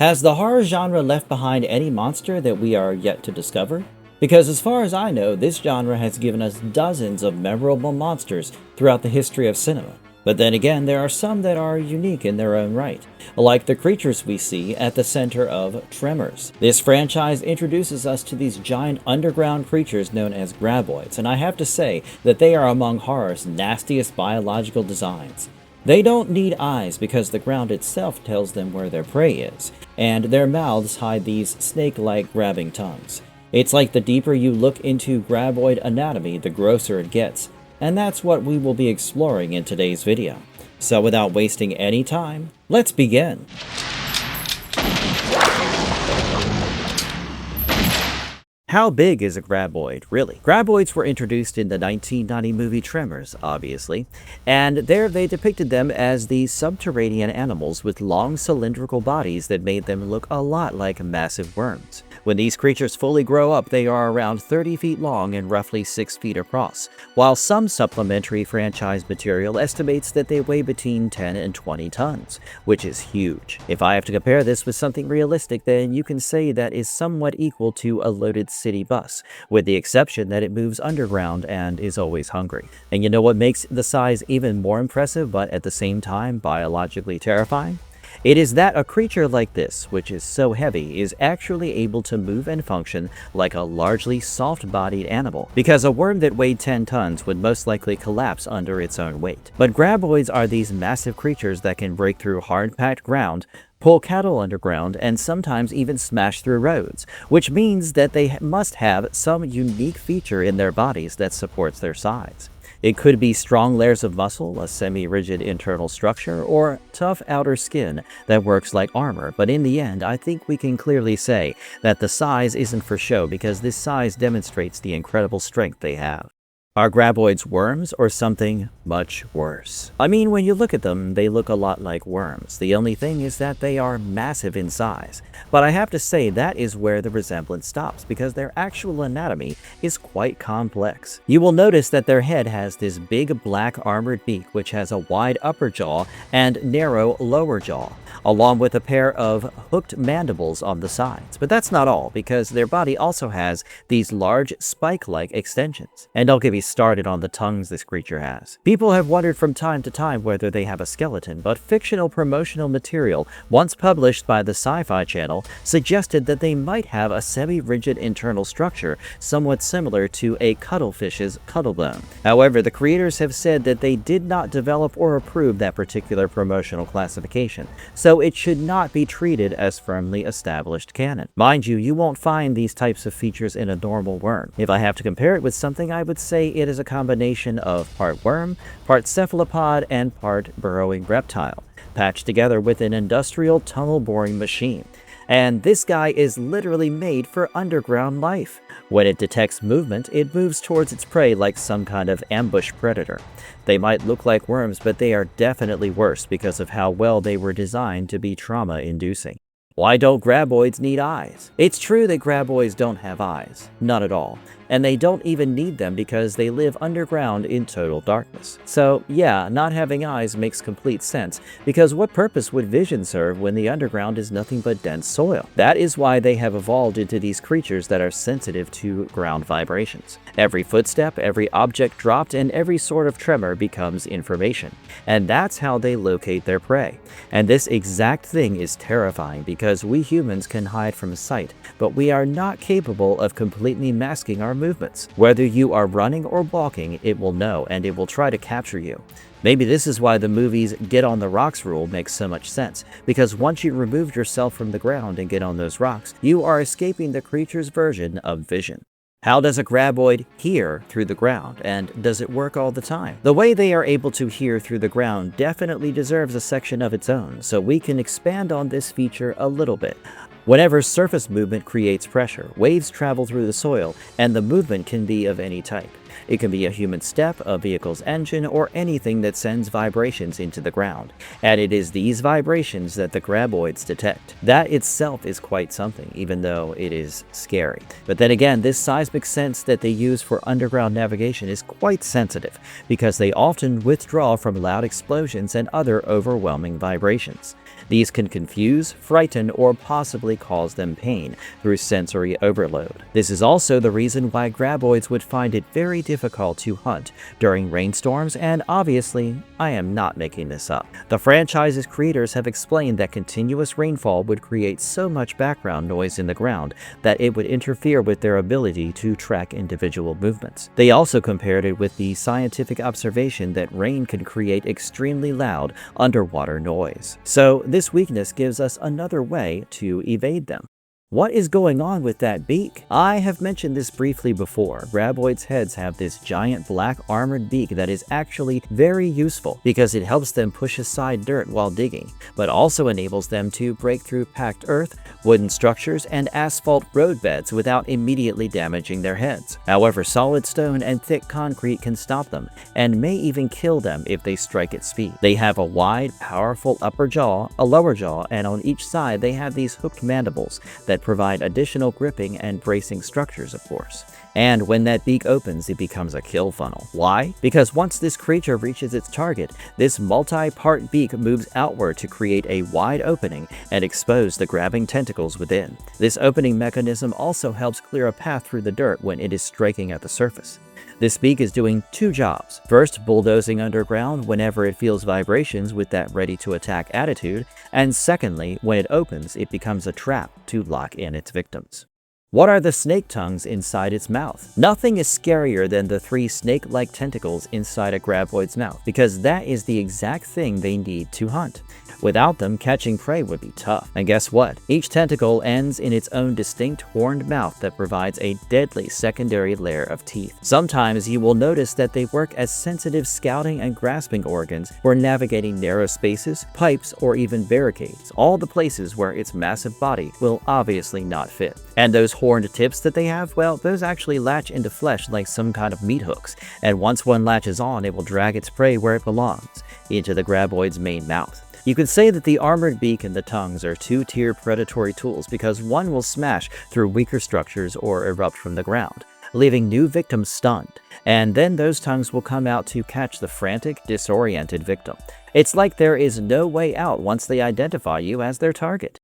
Has the horror genre left behind any monster that we are yet to discover? Because as far as I know, this genre has given us dozens of memorable monsters throughout the history of cinema. But then again, there are some that are unique in their own right, like the creatures we see at the center of Tremors. This franchise introduces us to these giant underground creatures known as Graboids, and I have to say that they are among horror's nastiest biological designs. They don't need eyes because the ground itself tells them where their prey is, and their mouths hide these snake-like grabbing tongues. It's like the deeper you look into Graboid anatomy, the grosser it gets, and that's what we will be exploring in today's video. So without wasting any time, let's begin! How big is a Graboid, really? Graboids were introduced in the 1990 movie Tremors, obviously, and there they depicted them as these subterranean animals with long cylindrical bodies that made them look a lot like massive worms. When these creatures fully grow up, they are around 30 feet long and roughly 6 feet across, while some supplementary franchise material estimates that they weigh between 10 and 20 tons, which is huge. If I have to compare this with something realistic, then you can say that is somewhat equal to a loaded city bus, with the exception that it moves underground and is always hungry. And you know what makes the size even more impressive, but at the same time biologically terrifying? It is that a creature like this, which is so heavy, is actually able to move and function like a largely soft-bodied animal, because a worm that weighed 10 tons would most likely collapse under its own weight. But Graboids are these massive creatures that can break through hard-packed ground, pull cattle underground, and sometimes even smash through roads, which means that they must have some unique feature in their bodies that supports their size. It could be strong layers of muscle, a semi-rigid internal structure, or tough outer skin that works like armor, but in the end, I think we can clearly say that the size isn't for show because this size demonstrates the incredible strength they have. Are Graboids worms or something much worse? I mean, when you look at them, they look a lot like worms. The only thing is that they are massive in size. But I have to say that is where the resemblance stops, because their actual anatomy is quite complex. You will notice that their head has this big black armored beak which has a wide upper jaw and narrow lower jaw, along with a pair of hooked mandibles on the sides. But that's not all, because their body also has these large spike-like extensions. And I'll give you started on the tongues this creature has. People have wondered from time to time whether they have a skeleton, but fictional promotional material once published by the Sci-Fi Channel suggested that they might have a semi-rigid internal structure somewhat similar to a cuttlefish's cuttlebone. However, the creators have said that they did not develop or approve that particular promotional classification, so it should not be treated as firmly established canon. Mind you, you won't find these types of features in a normal worm. If I have to compare it with something, I would say it is a combination of part worm, part cephalopod, and part burrowing reptile, patched together with an industrial tunnel-boring machine. And this guy is literally made for underground life. When it detects movement, it moves towards its prey like some kind of ambush predator. They might look like worms, but they are definitely worse because of how well they were designed to be trauma-inducing. Why don't Graboids need eyes? It's true that Graboids don't have eyes. Not at all. And they don't even need them because they live underground in total darkness. So yeah, not having eyes makes complete sense, because what purpose would vision serve when the underground is nothing but dense soil? That is why they have evolved into these creatures that are sensitive to ground vibrations. Every footstep, every object dropped, and every sort of tremor becomes information. And that's how they locate their prey. And this exact thing is terrifying because we humans can hide from sight, but we are not capable of completely masking our movements. Whether you are running or walking, it will know, and it will try to capture you. Maybe this is why the movie's "get on the rocks" rule makes so much sense, because once you remove yourself from the ground and get on those rocks, you are escaping the creature's version of vision. How does a Graboid hear through the ground, and does it work all the time? The way they are able to hear through the ground definitely deserves a section of its own, so we can expand on this feature a little bit. Whenever surface movement creates pressure, waves travel through the soil, and the movement can be of any type. It can be a human step, a vehicle's engine, or anything that sends vibrations into the ground. And it is these vibrations that the Graboids detect. That itself is quite something, even though it is scary. But then again, this seismic sense that they use for underground navigation is quite sensitive, because they often withdraw from loud explosions and other overwhelming vibrations. These can confuse, frighten, or possibly cause them pain through sensory overload. This is also the reason why Graboids would find it very difficult to hunt during rainstorms, and obviously, I am not making this up. The franchise's creators have explained that continuous rainfall would create so much background noise in the ground that it would interfere with their ability to track individual movements. They also compared it with the scientific observation that rain can create extremely loud underwater noise. So this weakness gives us another way to evade them. What is going on with that beak? I have mentioned this briefly before. Graboids' heads have this giant black armored beak that is actually very useful because it helps them push aside dirt while digging, but also enables them to break through packed earth, wooden structures, and asphalt roadbeds without immediately damaging their heads. However, solid stone and thick concrete can stop them, and may even kill them if they strike at speed. They have a wide, powerful upper jaw, a lower jaw, and on each side they have these hooked mandibles that provide additional gripping and bracing structures, of course. And when that beak opens, it becomes a kill funnel. Why? Because once this creature reaches its target, this multi-part beak moves outward to create a wide opening and expose the grabbing tentacles within. This opening mechanism also helps clear a path through the dirt when it is striking at the surface. This beak is doing two jobs. First, bulldozing underground whenever it feels vibrations with that ready-to-attack attitude, and secondly, when it opens, it becomes a trap to lock in its victims. What are the snake tongues inside its mouth? Nothing is scarier than the 3 snake-like tentacles inside a Graboid's mouth, because that is the exact thing they need to hunt. Without them, catching prey would be tough. And guess what? Each tentacle ends in its own distinct horned mouth that provides a deadly secondary layer of teeth. Sometimes you will notice that they work as sensitive scouting and grasping organs for navigating narrow spaces, pipes, or even barricades, all the places where its massive body will obviously not fit. And those horned tips that they have, well, those actually latch into flesh like some kind of meat hooks, and once one latches on, it will drag its prey where it belongs, into the Graboid's main mouth. You could say that the armored beak and the tongues are two-tier predatory tools because one will smash through weaker structures or erupt from the ground, leaving new victims stunned, and then those tongues will come out to catch the frantic, disoriented victim. It's like there is no way out once they identify you as their target.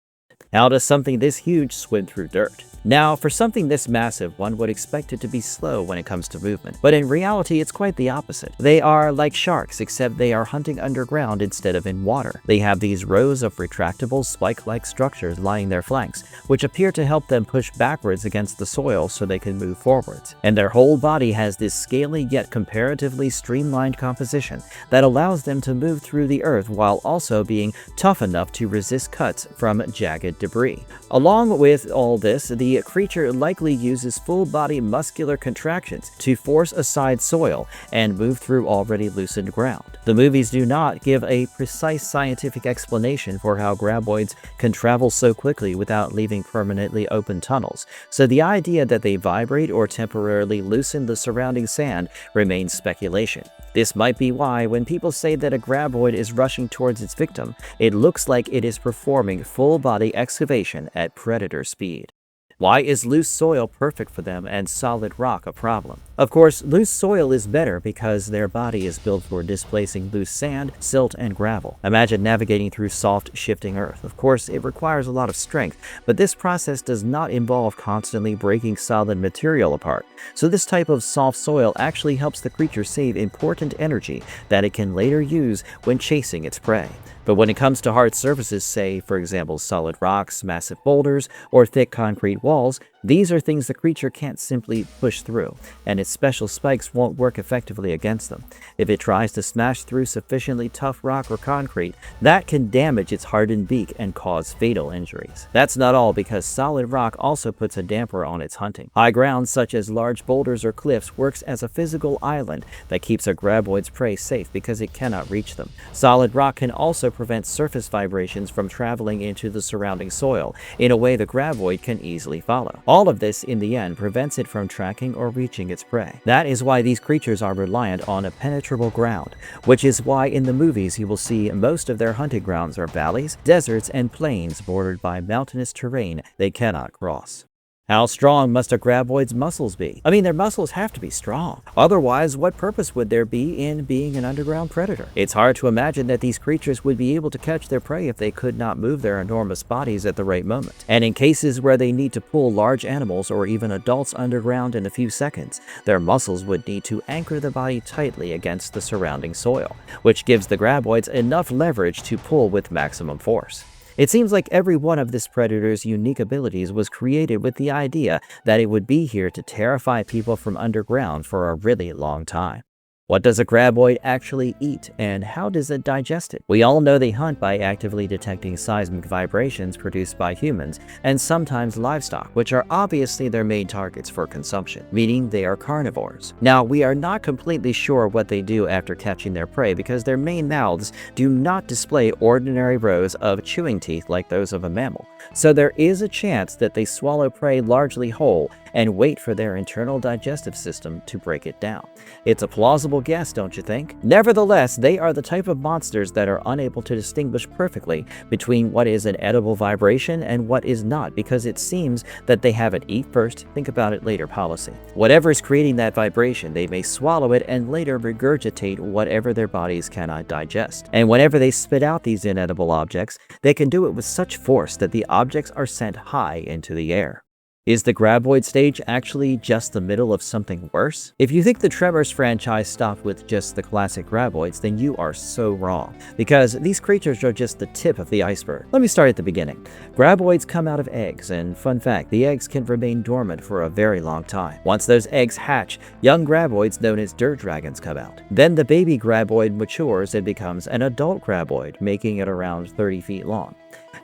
How does something this huge swim through dirt? Now, for something this massive, one would expect it to be slow when it comes to movement, but in reality it's quite the opposite. They are like sharks, except they are hunting underground instead of in water. They have these rows of retractable spike-like structures lining their flanks, which appear to help them push backwards against the soil so they can move forwards. And their whole body has this scaly yet comparatively streamlined composition that allows them to move through the earth while also being tough enough to resist cuts from jagged debris. Along with all this, the creature likely uses full-body muscular contractions to force aside soil and move through already loosened ground. The movies do not give a precise scientific explanation for how Graboids can travel so quickly without leaving permanently open tunnels, so the idea that they vibrate or temporarily loosen the surrounding sand remains speculation. This might be why, when people say that a Graboid is rushing towards its victim, it looks like it is performing full-body excavation at predator speed. Why is loose soil perfect for them and solid rock a problem? Of course, loose soil is better because their body is built for displacing loose sand, silt, and gravel. Imagine navigating through soft, shifting earth. Of course, it requires a lot of strength, but this process does not involve constantly breaking solid material apart. So this type of soft soil actually helps the creature save important energy that it can later use when chasing its prey. But when it comes to hard surfaces, say, for example, solid rocks, massive boulders, or thick concrete walls, these are things the creature can't simply push through, and its special spikes won't work effectively against them. If it tries to smash through sufficiently tough rock or concrete, that can damage its hardened beak and cause fatal injuries. That's not all, because solid rock also puts a damper on its hunting. High ground, such as large boulders or cliffs, works as a physical island that keeps a Graboid's prey safe because it cannot reach them. Solid rock can also prevent surface vibrations from traveling into the surrounding soil in a way the Graboid can easily follow. All of this, in the end, prevents it from tracking or reaching its prey. That is why these creatures are reliant on impenetrable ground, which is why in the movies you will see most of their hunting grounds are valleys, deserts, and plains bordered by mountainous terrain they cannot cross. How strong must a graboid's muscles be? I mean, their muscles have to be strong. Otherwise, what purpose would there be in being an underground predator? It's hard to imagine that these creatures would be able to catch their prey if they could not move their enormous bodies at the right moment. And in cases where they need to pull large animals or even adults underground in a few seconds, their muscles would need to anchor the body tightly against the surrounding soil, which gives the graboids enough leverage to pull with maximum force. It seems like every one of this predator's unique abilities was created with the idea that it would be here to terrify people from underground for a really long time. What does a graboid actually eat, and how does it digest it? We all know they hunt by actively detecting seismic vibrations produced by humans and sometimes livestock, which are obviously their main targets for consumption, meaning they are carnivores. Now, we are not completely sure what they do after catching their prey because their main mouths do not display ordinary rows of chewing teeth like those of a mammal, so there is a chance that they swallow prey largely whole and wait for their internal digestive system to break it down. It's a plausible guess, don't you think? Nevertheless, they are the type of monsters that are unable to distinguish perfectly between what is an edible vibration and what is not, because it seems that they have an eat first, think about it later policy. Whatever is creating that vibration, they may swallow it and later regurgitate whatever their bodies cannot digest. And whenever they spit out these inedible objects, they can do it with such force that the objects are sent high into the air. Is the Graboid stage actually just the middle of something worse? If you think the Tremors franchise stopped with just the classic Graboids, then you are so wrong, because these creatures are just the tip of the iceberg. Let me start at the beginning. Graboids come out of eggs, and fun fact, the eggs can remain dormant for a very long time. Once those eggs hatch, young Graboids known as dirt dragons come out. Then the baby Graboid matures and becomes an adult Graboid, making it around 30 feet long.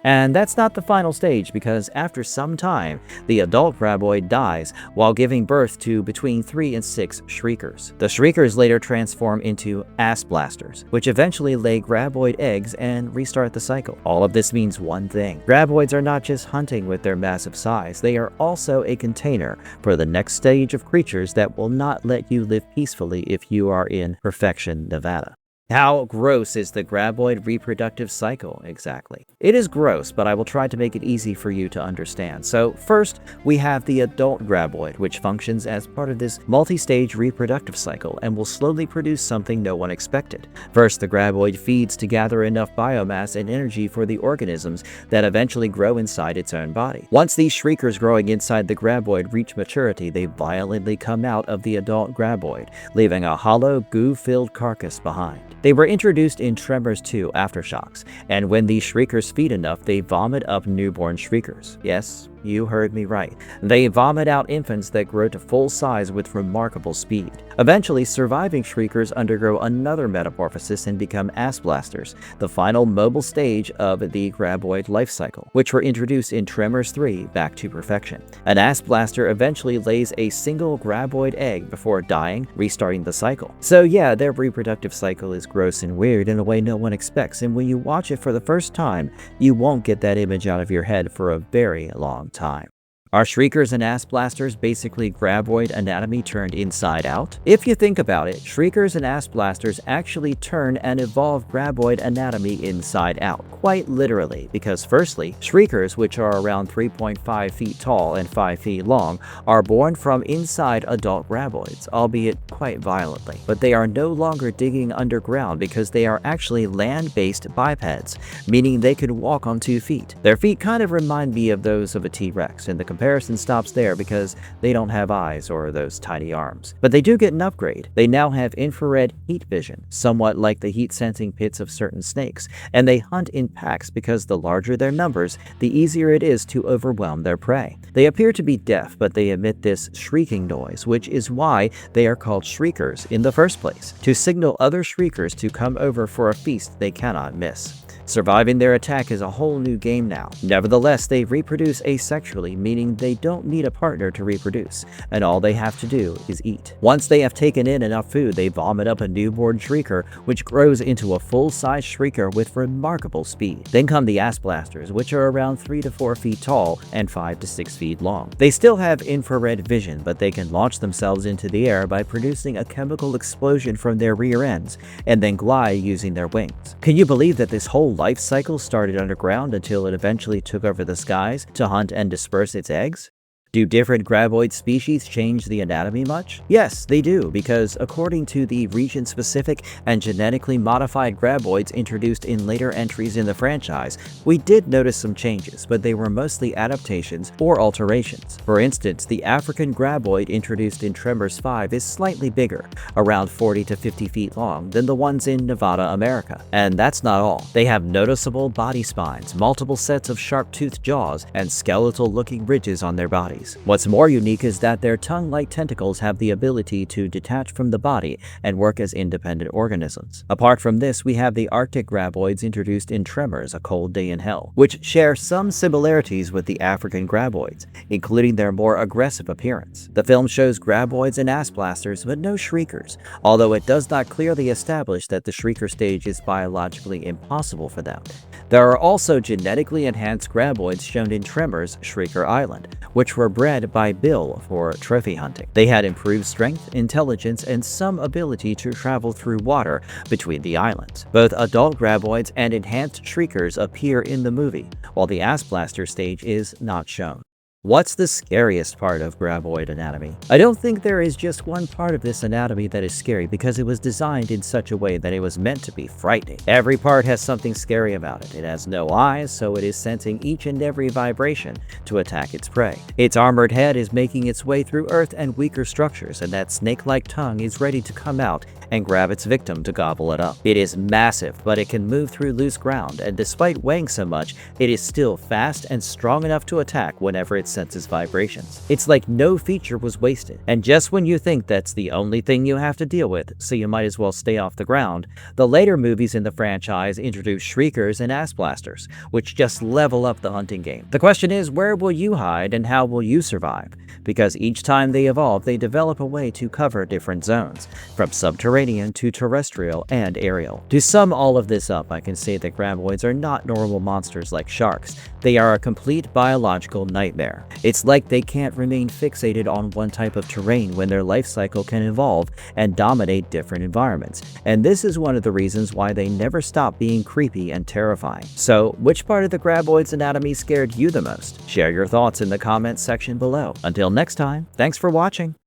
And that's not the final stage, because after some time, the adult Graboid dies while giving birth to between 3 and 6 Shriekers. The Shriekers later transform into ass blasters, which eventually lay Graboid eggs and restart the cycle. All of this means one thing. Graboids are not just hunting with their massive size, they are also a container for the next stage of creatures that will not let you live peacefully if you are in Perfection, Nevada. How gross is the Graboid reproductive cycle exactly? It is gross, but I will try to make it easy for you to understand. So first, we have the adult Graboid, which functions as part of this multi-stage reproductive cycle and will slowly produce something no one expected. First, the Graboid feeds to gather enough biomass and energy for the organisms that eventually grow inside its own body. Once these Shriekers growing inside the Graboid reach maturity, they violently come out of the adult Graboid, leaving a hollow, goo-filled carcass behind. They were introduced in Tremors 2 Aftershocks, and when these Shriekers feed enough, they vomit up newborn Shriekers. Yes, you heard me right. They vomit out infants that grow to full size with remarkable speed. Eventually, surviving Shriekers undergo another metamorphosis and become ass blasters, the final mobile stage of the Graboid life cycle, which were introduced in Tremors 3 Back to Perfection. An ass blaster eventually lays a single Graboid egg before dying, restarting the cycle. So yeah, their reproductive cycle is gross and weird in a way no one expects, and when you watch it for the first time, you won't get that image out of your head for a very long time. Are Shriekers and ass blasters basically Graboid anatomy turned inside out? If you think about it, Shriekers and ass blasters actually turn and evolve Graboid anatomy inside out, quite literally, because firstly, Shriekers, which are around 3.5 feet tall and 5 feet long, are born from inside adult Graboids, albeit quite violently. But they are no longer digging underground because they are actually land-based bipeds, meaning they can walk on 2 feet. Their feet kind of remind me of those of a T-Rex, and the comparison stops there because they don't have eyes or those tiny arms. But they do get an upgrade. They now have infrared heat vision, somewhat like the heat-sensing pits of certain snakes, and they hunt in packs because the larger their numbers, the easier it is to overwhelm their prey. They appear to be deaf, but they emit this shrieking noise, which is why they are called Shriekers in the first place, to signal other Shriekers to come over for a feast they cannot miss. Surviving their attack is a whole new game now. Nevertheless, they reproduce asexually, meaning they don't need a partner to reproduce, and all they have to do is eat. Once they have taken in enough food, they vomit up a newborn shrieker, which grows into a full-size shrieker with remarkable speed. Then come the ass blasters, which are around 3 to 4 feet tall and 5 to 6 feet long. They still have infrared vision, but they can launch themselves into the air by producing a chemical explosion from their rear ends, and then glide using their wings. Can you believe that this whole life cycle started underground until it eventually took over the skies to hunt and disperse its eggs? Do different Graboid species change the anatomy much? Yes, they do, because according to the region-specific and genetically modified Graboids introduced in later entries in the franchise, we did notice some changes, but they were mostly adaptations or alterations. For instance, the African Graboid introduced in Tremors 5 is slightly bigger, around 40 to 50 feet long, than the ones in Nevada, America. And that's not all. They have noticeable body spines, multiple sets of sharp-toothed jaws, and skeletal-looking ridges on their bodies. What's more unique is that their tongue-like tentacles have the ability to detach from the body and work as independent organisms. Apart from this, we have the Arctic Graboids introduced in Tremors: A Cold Day in Hell, which share some similarities with the African Graboids, including their more aggressive appearance. The film shows Graboids and ass blasters, but no Shriekers, although it does not clearly establish that the Shrieker stage is biologically impossible for them. There are also genetically enhanced Graboids shown in Tremors: Shrieker Island, which were bred by Bill for trophy hunting. They had improved strength, intelligence, and some ability to travel through water between the islands. Both adult Graboids and enhanced Shriekers appear in the movie, while the ass blaster stage is not shown. What's the scariest part of Graboid anatomy? I don't think there is just one part of this anatomy that is scary, because it was designed in such a way that it was meant to be frightening. Every part has something scary about it. It has no eyes, so it is sensing each and every vibration to attack its prey. Its armored head is making its way through earth and weaker structures, and that snake-like tongue is ready to come out and grab its victim to gobble it up. It is massive, but it can move through loose ground, and despite weighing so much, it is still fast and strong enough to attack whenever it senses vibrations. It's like no feature was wasted. And just when you think that's the only thing you have to deal with, so you might as well stay off the ground, the later movies in the franchise introduce Shriekers and ass blasters, which just level up the hunting game. The question is, where will you hide and how will you survive? Because each time they evolve, they develop a way to cover different zones, from subterranean to terrestrial and aerial. To sum all of this up, I can say that Graboids are not normal monsters like sharks. They are a complete biological nightmare. It's like they can't remain fixated on one type of terrain when their life cycle can evolve and dominate different environments. And this is one of the reasons why they never stop being creepy and terrifying. So, which part of the Graboid's anatomy scared you the most? Share your thoughts in the comments section below. Until next time, thanks for watching.